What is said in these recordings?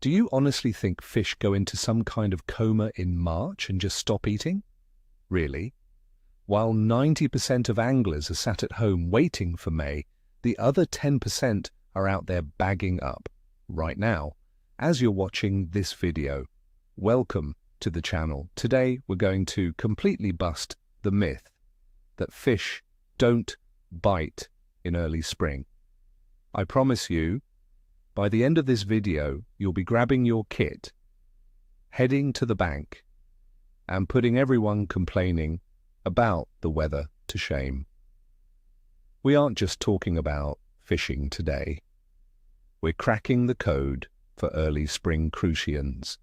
Do you honestly think fish go into some kind of coma in March and just stop eating? Really? While 90% of anglers are sat at home waiting for May, the other 10% are out there bagging up right now as you're watching this video. Welcome to the channel. Today we're going to completely bust the myth that fish don't bite in early spring. I promise you, by the end of this video, you'll be grabbing your kit, heading to the bank, and putting everyone complaining about the weather to shame. We aren't just talking about fishing today. We're cracking the code for early spring Crucians.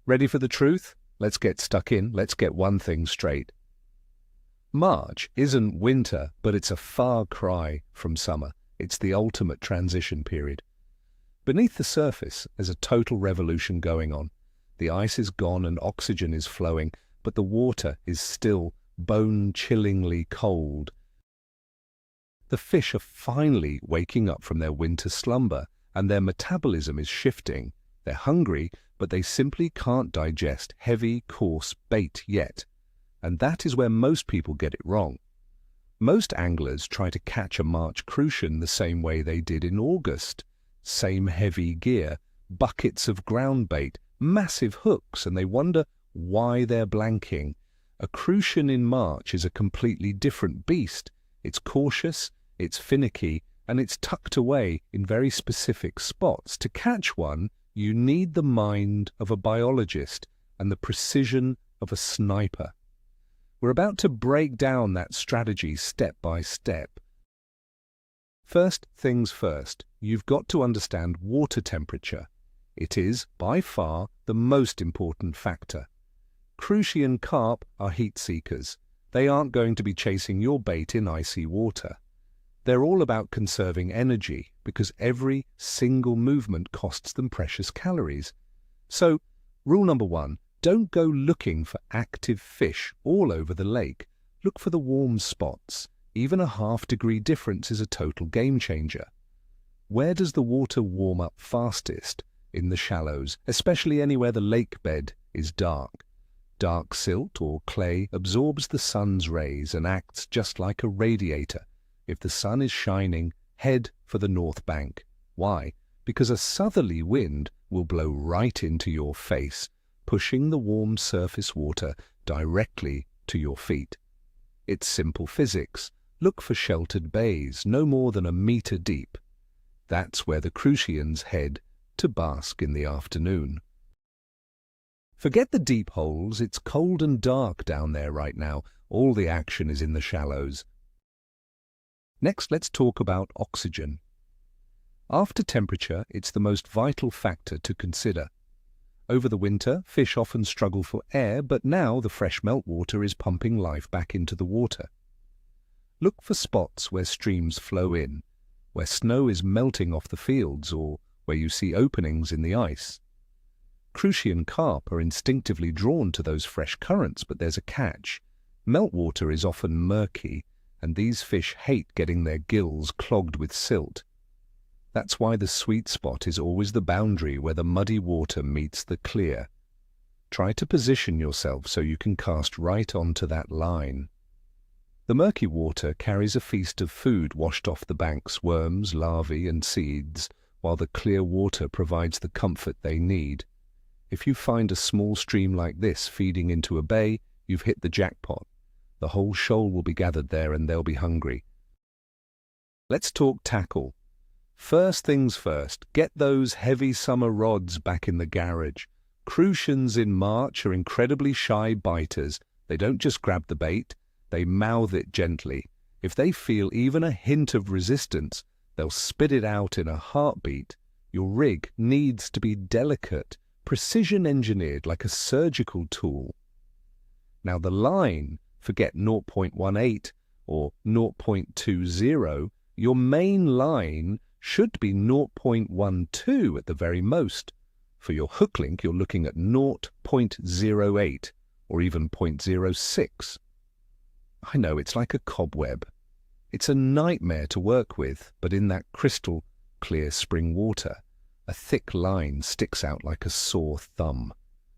Ready for the truth? Let's get stuck in. Let's get one thing straight. March isn't winter, but it's a far cry from summer. It's the ultimate transition period. Beneath the surface, there's a total revolution going on. The ice is gone and oxygen is flowing, but the water is still bone-chillingly cold. The fish are finally waking up from their winter slumber, and their metabolism is shifting. They're hungry, but they simply can't digest heavy, coarse bait yet. And that is where most people get it wrong. Most anglers try to catch a March Crucian the same way they did in August. Same heavy gear, buckets of groundbait, massive hooks, and they wonder why they're blanking. A Crucian in March is a completely different beast. It's cautious, it's finicky, and it's tucked away in very specific spots. To catch one, you need the mind of a biologist and the precision of a sniper. We're about to break down that strategy step by step. First things first, you've got to understand water temperature. It is, by far, the most important factor. Crucian carp are heat seekers. They aren't going to be chasing your bait in icy water. They're all about conserving energy because every single movement costs them precious calories. So, rule number one, don't go looking for active fish all over the lake. Look for the warm spots. Even a half-degree difference is a total game changer. Where does the water warm up fastest? In the shallows, especially anywhere the lake bed is dark. Dark silt or clay absorbs the sun's rays and acts just like a radiator. If the sun is shining, head for the north bank. Why? Because a southerly wind will blow right into your face, pushing the warm surface water directly to your feet. It's simple physics. Look for sheltered bays, no more than a meter deep. That's where the Crucians head to bask in the afternoon. Forget the deep holes. It's cold and dark down there right now. All the action is in the shallows. Next, let's talk about oxygen. After temperature, it's the most vital factor to consider. Over the winter, fish often struggle for air, but now the fresh meltwater is pumping life back into the water. Look for spots where streams flow in, where snow is melting off the fields, or where you see openings in the ice. Crucian carp are instinctively drawn to those fresh currents, but there's a catch. Meltwater is often murky, and these fish hate getting their gills clogged with silt. That's why the sweet spot is always the boundary where the muddy water meets the clear. Try to position yourself so you can cast right onto that line. The murky water carries a feast of food washed off the banks, worms, larvae, and seeds, while the clear water provides the comfort they need. If you find a small stream like this feeding into a bay, you've hit the jackpot. The whole shoal will be gathered there and they'll be hungry. Let's talk tackle. First things first, get those heavy summer rods back in the garage. Crucians in March are incredibly shy biters. They don't just grab the bait, they mouth it gently. If they feel even a hint of resistance, they'll spit it out in a heartbeat. Your rig needs to be delicate, precision-engineered like a surgical tool. Now the line, forget 0.18 or 0.20, your main line should be 0.12 at the very most. For your hook link, you're looking at 0.08 or even 0.06. I know, it's like a cobweb. It's a nightmare to work with, but in that crystal clear spring water, A thick line sticks out like a sore thumb.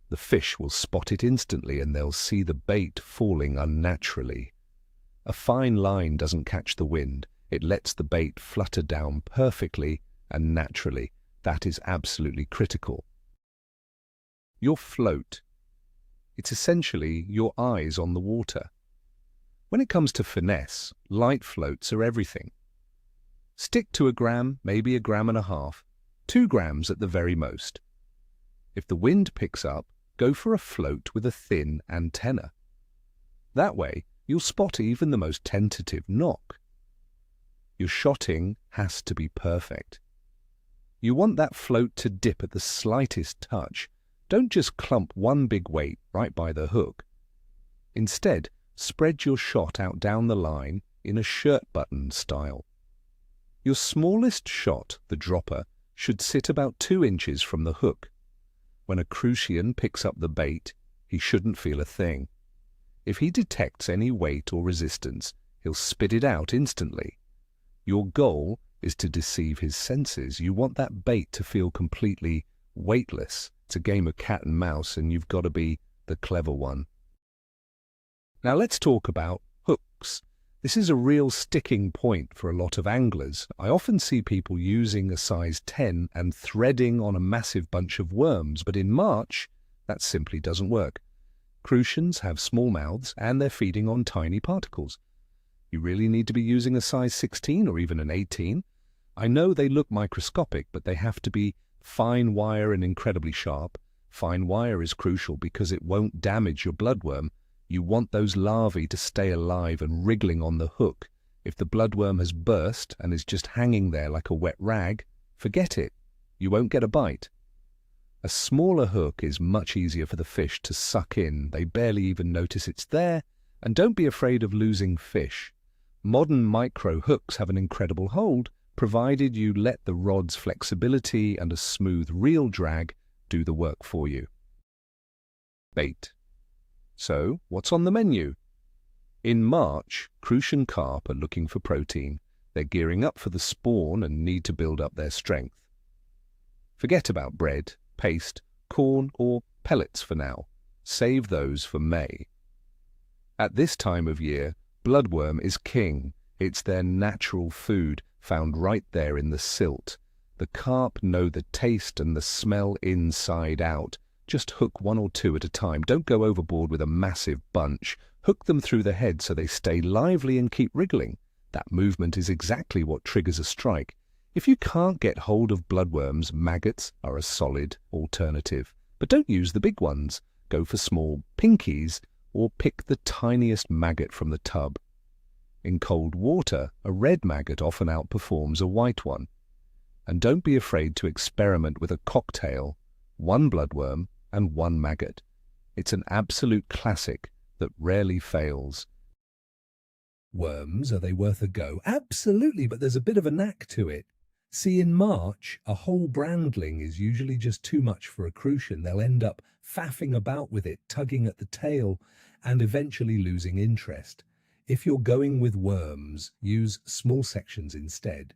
The fish will spot it instantly and they'll see the bait falling unnaturally. A fine line doesn't catch the wind. It lets the bait flutter down perfectly and naturally. That is absolutely critical. Your float. It's essentially your eyes on the water. When it comes to finesse, light floats are everything. Stick to 1 gram, maybe 1.5 grams, 2 grams at the very most. If the wind picks up, go for a float with a thin antenna. That way, you'll spot even the most tentative knock. Your shotting has to be perfect. You want that float to dip at the slightest touch. Don't just clump one big weight right by the hook. Instead, spread your shot out down the line in a shirt button style. Your smallest shot, the dropper, should sit about 2 inches from the hook. When a Crucian picks up the bait, he shouldn't feel a thing. If he detects any weight or resistance, he'll spit it out instantly. Your goal is to deceive his senses. You want that bait to feel completely weightless. It's a game of cat and mouse, and you've got to be the clever one. Now let's talk about hooks. This is a real sticking point for a lot of anglers. I often see people using a size 10 and threading on a massive bunch of worms, but in March, that simply doesn't work. Crucians have small mouths and they're feeding on tiny particles. You really need to be using a size 16 or even an 18. I know they look microscopic, but they have to be fine wire and incredibly sharp. Fine wire is crucial because it won't damage your bloodworm. You want those larvae to stay alive and wriggling on the hook. If the bloodworm has burst and is just hanging there like a wet rag, forget it. You won't get a bite. A smaller hook is much easier for the fish to suck in. They barely even notice it's there. And don't be afraid of losing fish. Modern micro hooks have an incredible hold, provided you let the rod's flexibility and a smooth reel drag do the work for you. Bait. So, what's on the menu? In March, Crucian carp are looking for protein. They're gearing up for the spawn and need to build up their strength. Forget about bread, paste, corn, or pellets for now. Save those for May. At this time of year, bloodworm is king. It's their natural food, found right there in the silt. The carp know the taste and the smell inside out. Just hook 1 or 2 at a time. Don't go overboard with a massive bunch. Hook them through the head so they stay lively and keep wriggling. That movement is exactly what triggers a strike. If you can't get hold of bloodworms, maggots are a solid alternative. But don't use the big ones. Go for small pinkies or pick the tiniest maggot from the tub. In cold water, a red maggot often outperforms a white one. And don't be afraid to experiment with a cocktail, 1 bloodworm and 1 maggot. It's an absolute classic that rarely fails. Worms, are they worth a go? Absolutely, but there's a bit of a knack to it. See, in March, a whole brandling is usually just too much for a Crucian. They'll end up faffing about with it, tugging at the tail, and eventually losing interest. If you're going with worms, use small sections instead.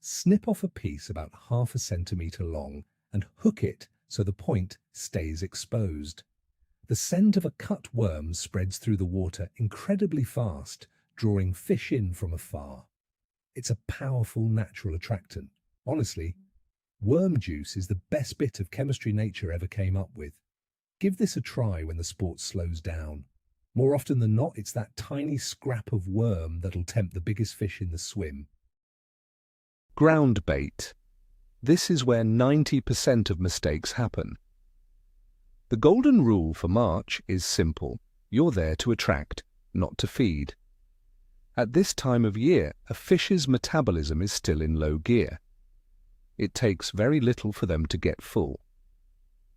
Snip off a piece about 1/2 centimetre long and hook it so the point stays exposed. The scent of a cut worm spreads through the water incredibly fast, drawing fish in from afar. It's a powerful natural attractant. Honestly, worm juice is the best bit of chemistry nature ever came up with. Give this a try when the sport slows down. More often than not, it's that tiny scrap of worm that'll tempt the biggest fish in the swim. Groundbait. This is where 90% of mistakes happen. The golden rule for March is simple. You're there to attract, not to feed. At this time of year, a fish's metabolism is still in low gear. It takes very little for them to get full.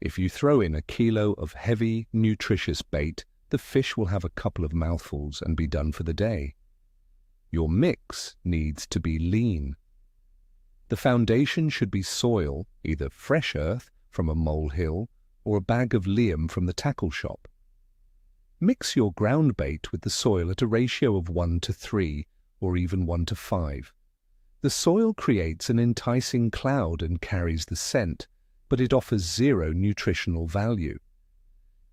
If you throw in a kilo of heavy, nutritious bait, the fish will have a couple of mouthfuls and be done for the day. Your mix needs to be lean. The foundation should be soil, either fresh earth from a molehill or a bag of liam from the tackle shop. Mix your ground bait with the soil at a ratio of 1 to 3 or even 1 to 5. The soil creates an enticing cloud and carries the scent, but it offers zero nutritional value.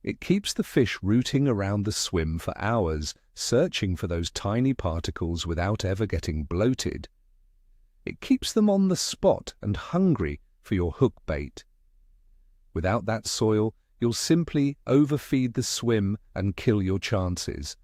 It keeps the fish rooting around the swim for hours, searching for those tiny particles without ever getting bloated. It keeps them on the spot and hungry for your hook bait. Without that soil, you'll simply overfeed the swim and kill your chances.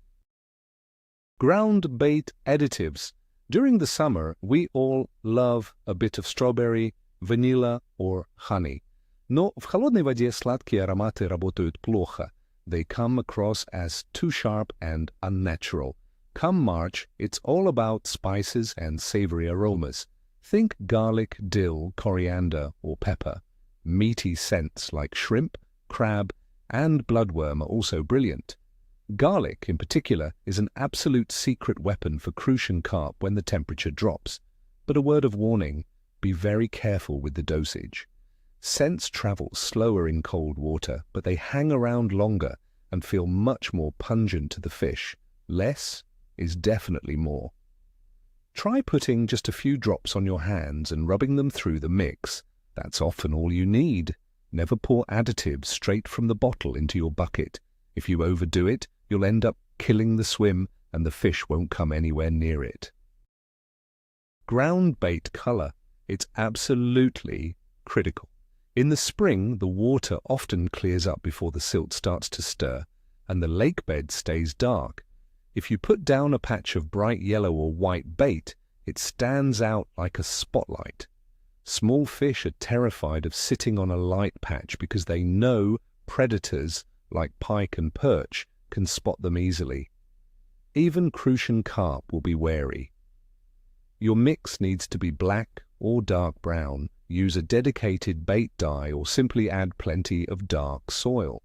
Groundbait additives. During the summer, we all love a bit of strawberry, vanilla or honey. Но в холодной воде сладкие ароматы работают плохо. They come across as too sharp and unnatural. Come March, it's all about spices and savory aromas. Think garlic, dill, coriander or pepper. Meaty scents like shrimp, crab and bloodworm are also brilliant. Garlic, in particular, is an absolute secret weapon for Crucian carp when the temperature drops. But a word of warning, be very careful with the dosage. Scents travel slower in cold water, but they hang around longer and feel much more pungent to the fish. Less is definitely more. Try putting just a few drops on your hands and rubbing them through the mix. That's often all you need. Never pour additives straight from the bottle into your bucket. If you overdo it, you'll end up killing the swim and the fish won't come anywhere near it. Ground bait color. It's absolutely critical. In the spring, the water often clears up before the silt starts to stir, and the lake bed stays dark. If you put down a patch of bright yellow or white bait, it stands out like a spotlight. Small fish are terrified of sitting on a light patch because they know predators like pike and perch can spot them easily. Even Crucian carp will be wary. Your mix needs to be black or dark brown. Use a dedicated bait dye or simply add plenty of dark soil.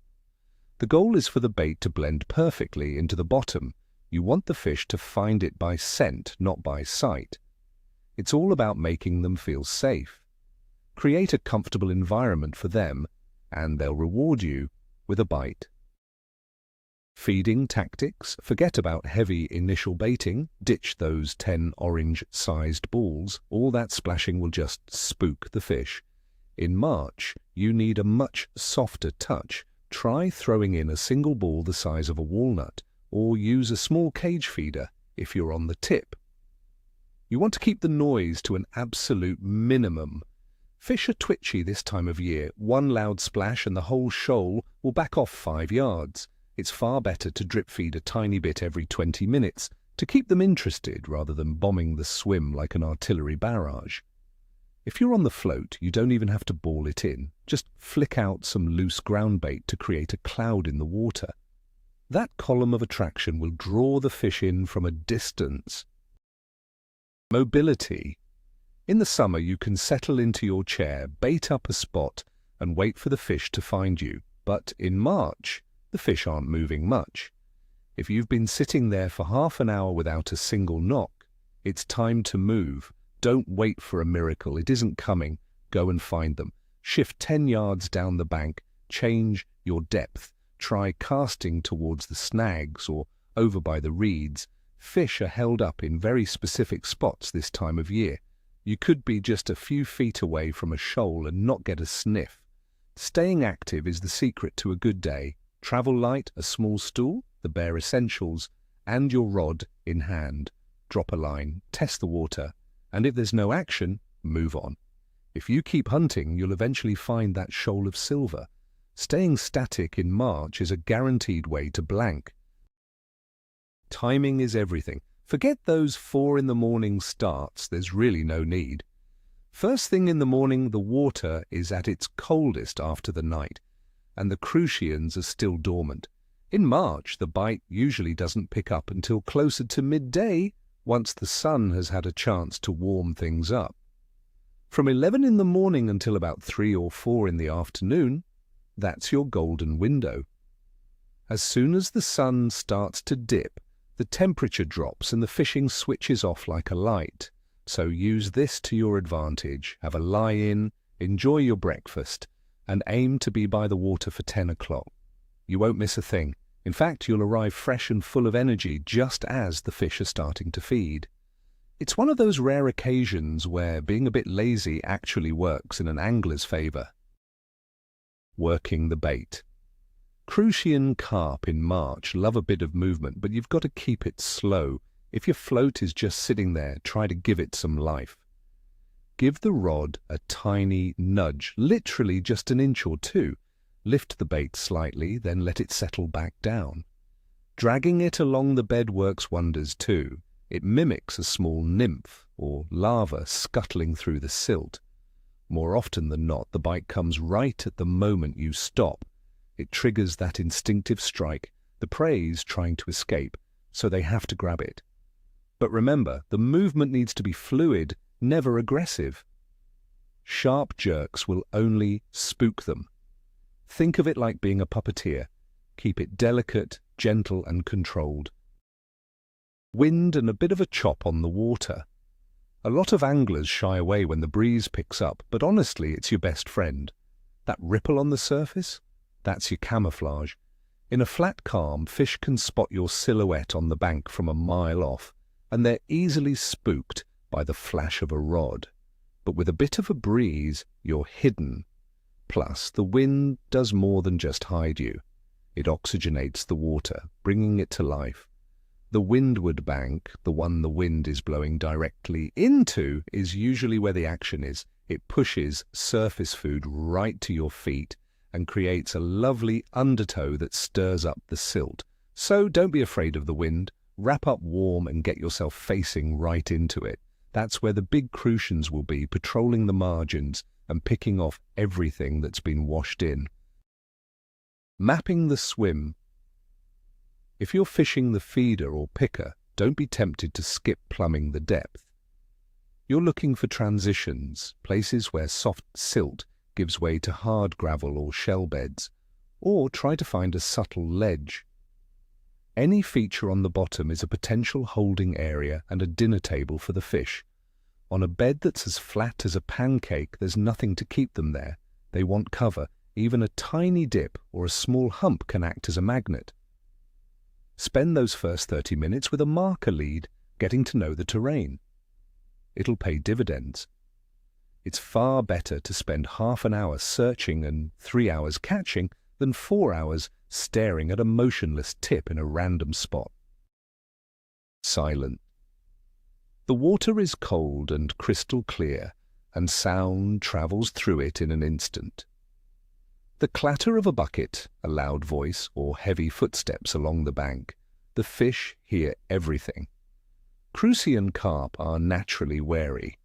The goal is for the bait to blend perfectly into the bottom. You want the fish to find it by scent, not by sight. It's all about making them feel safe. Create a comfortable environment for them, and they'll reward you with a bite. Feeding tactics. Forget about heavy initial baiting. Ditch those 10 orange-sized balls. All that splashing will just spook the fish. In March, you need a much softer touch. Try throwing in a single ball the size of a walnut, or use a small cage feeder if you're on the tip. You want to keep the noise to an absolute minimum. Fish are twitchy this time of year. One loud splash and the whole shoal will back off 5 yards. It's far better to drip feed a tiny bit every 20 minutes to keep them interested rather than bombing the swim like an artillery barrage. If you're on the float, you don't even have to ball it in. Just flick out some loose ground bait to create a cloud in the water. That column of attraction will draw the fish in from a distance. Mobility. In the summer, you can settle into your chair, bait up a spot, and wait for the fish to find you. But in March, the fish aren't moving much. If you've been sitting there for half an hour without a single knock, it's time to move. Don't wait for a miracle. It isn't coming. Go and find them. Shift 10 yards down the bank. Change your depth. Try casting towards the snags or over by the reeds. Fish are held up in very specific spots this time of year. You could be just a few feet away from a shoal and not get a sniff. Staying active is the secret to a good day. Travel light, a small stool, the bare essentials, and your rod in hand. Drop a line, test the water, and if there's no action, move on. If you keep hunting, you'll eventually find that shoal of silver. Staying static in March is a guaranteed way to blank. Timing is everything. Forget those 4 in the morning starts, there's really no need. First thing in the morning, the water is at its coldest after the night, and the Crucians are still dormant. In March, the bite usually doesn't pick up until closer to midday, once the sun has had a chance to warm things up. From 11 in the morning until about 3 or 4 in the afternoon, that's your golden window. As soon as the sun starts to dip, the temperature drops and the fishing switches off like a light. So use this to your advantage. Have a lie-in, enjoy your breakfast, and aim to be by the water for 10 o'clock. You won't miss a thing. In fact, you'll arrive fresh and full of energy just as the fish are starting to feed. It's one of those rare occasions where being a bit lazy actually works in an angler's favour. Working the bait. Crucian carp in March love a bit of movement, but you've got to keep it slow. If your float is just sitting there, try to give it some life. Give the rod a tiny nudge, literally just an inch or two. Lift the bait slightly, then let it settle back down. Dragging it along the bed works wonders too. It mimics a small nymph or larva scuttling through the silt. More often than not, the bite comes right at the moment you stop. It triggers that instinctive strike. The prey's trying to escape, so they have to grab it. But remember, the movement needs to be fluid, never aggressive. Sharp jerks will only spook them. Think of it like being a puppeteer. Keep it delicate, gentle and controlled. Wind and a bit of a chop on the water. A lot of anglers shy away when the breeze picks up, but honestly it's your best friend. That ripple on the surface? That's your camouflage. In a flat calm, fish can spot your silhouette on the bank from a mile off, and they're easily spooked by the flash of a rod. But with a bit of a breeze, you're hidden. Plus, the wind does more than just hide you. It oxygenates the water, bringing it to life. The windward bank, the one the wind is blowing directly into, is usually where the action is. It pushes surface food right to your feet and creates a lovely undertow that stirs up the silt. So don't be afraid of the wind. Wrap up warm and get yourself facing right into it. That's where the big Crucians will be, patrolling the margins and picking off everything that's been washed in. Mapping the swim. If you're fishing the feeder or picker, don't be tempted to skip plumbing the depth. You're looking for transitions, places where soft silt gives way to hard gravel or shell beds, or try to find a subtle ledge. Any feature on the bottom is a potential holding area and a dinner table for the fish. On a bed that's as flat as a pancake, there's nothing to keep them there. They want cover. Even a tiny dip or a small hump can act as a magnet. Spend those first 30 minutes with a marker lead, getting to know the terrain. It'll pay dividends. It's far better to spend half an hour searching and 3 hours catching than 4 hours staring at a motionless tip in a random spot. Silent. The water is cold and crystal clear, and sound travels through it in an instant. The clatter of a bucket, a loud voice, or heavy footsteps along the bank. The fish hear everything. Crucian carp are naturally wary.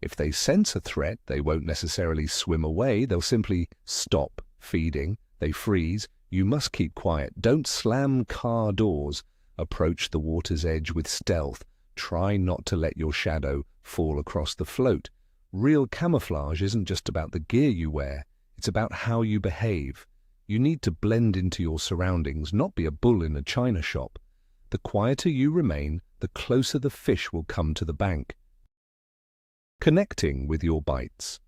If they sense a threat, they won't necessarily swim away. They'll simply stop feeding. They freeze. You must keep quiet. Don't slam car doors. Approach the water's edge with stealth. Try not to let your shadow fall across the float. Real camouflage isn't just about the gear you wear. It's about how you behave. You need to blend into your surroundings, not be a bull in a china shop. The quieter you remain, the closer the fish will come to the bank. Connecting with your bites.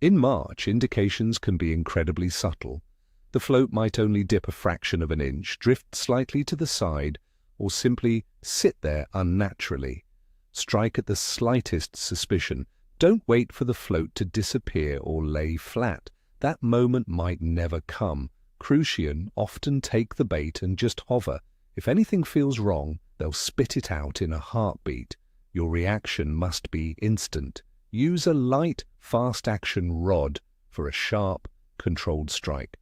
In March, indications can be incredibly subtle. The float might only dip a fraction of an inch, drift slightly to the side, or simply sit there unnaturally. Strike at the slightest suspicion. Don't wait for the float to disappear or lay flat. That moment might never come. Crucian often take the bait and just hover. If anything feels wrong, they'll spit it out in a heartbeat. Your reaction must be instant. Use a light, fast-action rod for a sharp, controlled strike.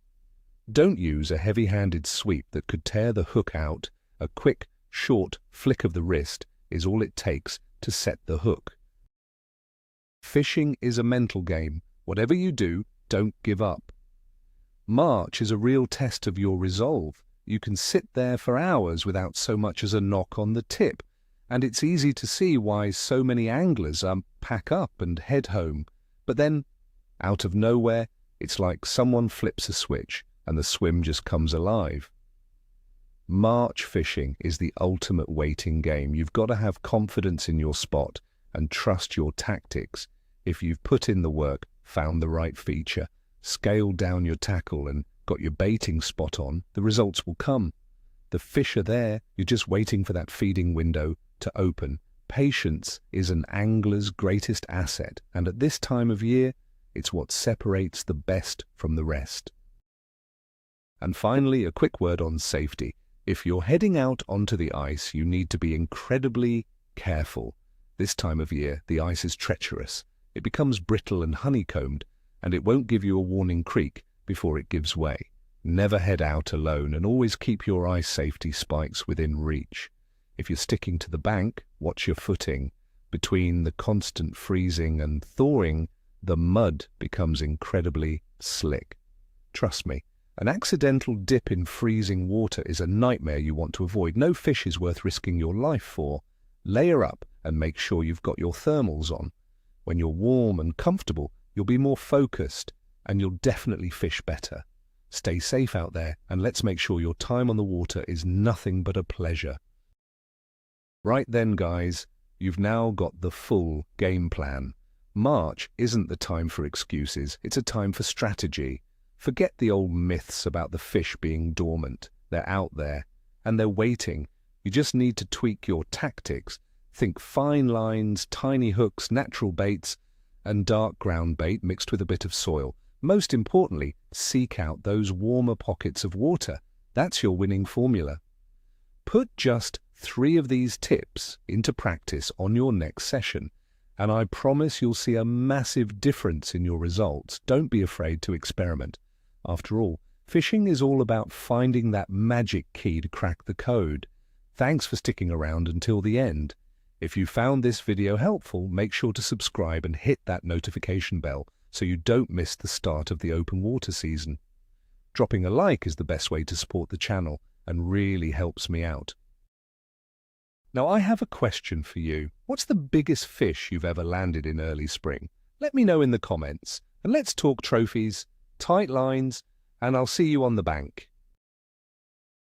Don't use a heavy-handed sweep that could tear the hook out. A quick, short flick of the wrist is all it takes to set the hook. Fishing is a mental game. Whatever you do, don't give up. March is a real test of your resolve. You can sit there for hours without so much as a knock on the tip, and it's easy to see why so many anglers pack up and head home. But then, out of nowhere, it's like someone flips a switch and the swim just comes alive. March fishing is the ultimate waiting game. You've got to have confidence in your spot and trust your tactics. If you've put in the work, found the right feature, scaled down your tackle and got your baiting spot on, the results will come. The fish are there, you're just waiting for that feeding window to open. Patience is an angler's greatest asset, and at this time of year, it's what separates the best from the rest. And finally, a quick word on safety. If you're heading out onto the ice, you need to be incredibly careful. This time of year, the ice is treacherous. It becomes brittle and honeycombed, and it won't give you a warning creak before it gives way. Never head out alone, and always keep your ice safety spikes within reach. If you're sticking to the bank, watch your footing. Between the constant freezing and thawing, the mud becomes incredibly slick. Trust me, an accidental dip in freezing water is a nightmare you want to avoid. No fish is worth risking your life for. Layer up and make sure you've got your thermals on. When you're warm and comfortable, you'll be more focused and you'll definitely fish better. Stay safe out there, and let's make sure your time on the water is nothing but a pleasure. Right then, guys, you've now got the full game plan. March isn't the time for excuses, it's a time for strategy. Forget the old myths about the fish being dormant. They're out there, and they're waiting. You just need to tweak your tactics. Think fine lines, tiny hooks, natural baits, and dark ground bait mixed with a bit of soil. Most importantly, seek out those warmer pockets of water. That's your winning formula. Put just 3 of these tips into practice on your next session, and I promise you'll see a massive difference in your results. Don't be afraid to experiment. After all, fishing is all about finding that magic key to crack the code. Thanks for sticking around until the end. If you found this video helpful, make sure to subscribe and hit that notification bell so you don't miss the start of the open water season. Dropping a like is the best way to support the channel and really helps me out. Now, I have a question for you. What's the biggest fish you've ever landed in early spring? Let me know in the comments, and let's talk trophies, tight lines, and I'll see you on the bank.